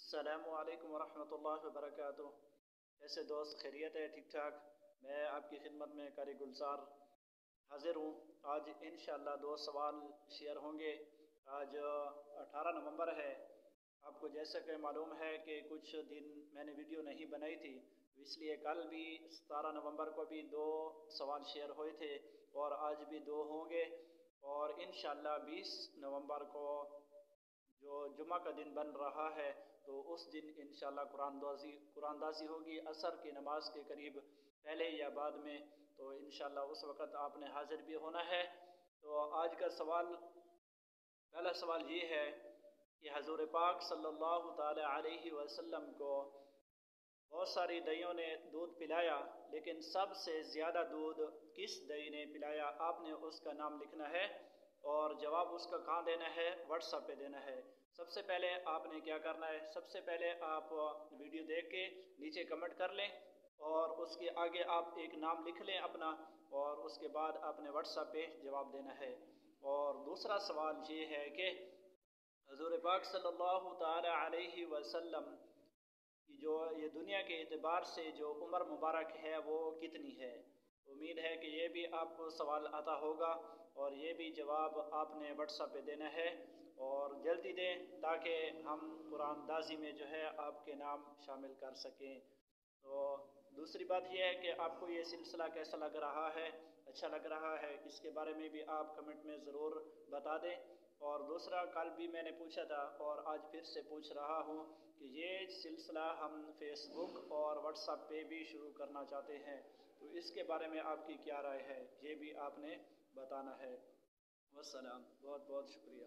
السلام علیکم ورحمۃ اللہ وبرکاتہ۔ کیسے دوست، خیریت ہے؟ ٹھیک ٹھاک؟ میں آپ کی خدمت میں قاری گلزار حاضر ہوں۔ آج انشاءاللہ 2 سوال شیئر ہوں گے۔ آج 18 نومبر ہے۔ آپ کو جیسا کہ معلوم ہے کہ کچھ دن میں نے ویڈیو نہیں بنائی تھی، اس لیے کل بھی 17 نومبر کو بھی 2 سوال شیئر ہوئے تھے اور آج بھی 2 ہوں گے، اور انشاءاللہ 20 نومبر کو جو جمعہ کا دن بن رہا ہے تو اس دن انشاءاللہ قرآن دازی ہوگی عصر کی نماز کے قریب، پہلے یا بعد میں، تو انشاءاللہ اس وقت آپ نے حاضر بھی ہونا ہے۔ تو آج کا پہلا سوال یہ ہے کہ حضور پاک صلی اللہ تعالی علیہ وسلم کو بہت ساری دئیوں نے دودھ پلایا، لیکن سب سے زیادہ دودھ کس دئی نے پلایا؟ آپ نے اس کا نام لکھنا ہے اور جواب اس کا کہاں دینا ہے؟ واٹس ایپ پہ دینا ہے۔ سب سے پہلے آپ نے کیا کرنا ہے؟ سب سے پہلے آپ ویڈیو دیکھ کے نیچے کمنٹ کر لیں اور اس کے آگے آپ ایک نام لکھ لیں اپنا، اور اس کے بعد آپ نے واٹس ایپ پہ جواب دینا ہے۔ اور دوسرا سوال یہ ہے کہ حضور پاک صلی اللہ تعالی علیہ وسلم کی جو یہ دنیا کے اعتبار سے جو عمر مبارک ہے وہ کتنی ہے؟ امید ہے کہ یہ بھی آپ کو سوال آتا ہوگا اور یہ بھی جواب آپ نے واٹس ایپ پہ دینا ہے، اور جلدی دیں تاکہ ہم قرآن دازی میں جو ہے آپ کے نام شامل کر سکیں۔ تو دوسری بات یہ ہے کہ آپ کو یہ سلسلہ کیسا لگ رہا ہے؟ اچھا لگ رہا ہے؟ اس کے بارے میں بھی آپ کمنٹ میں ضرور بتا دیں۔ اور دوسرا، کل بھی میں نے پوچھا تھا اور آج پھر سے پوچھ رہا ہوں کہ یہ سلسلہ ہم فیس بک اور واٹس ایپ پہ بھی شروع کرنا چاہتے ہیں، تو اس کے بارے میں آپ کی کیا رائے ہے؟ یہ بھی آپ نے بتانا ہے۔ والسلام، بہت بہت شکریہ۔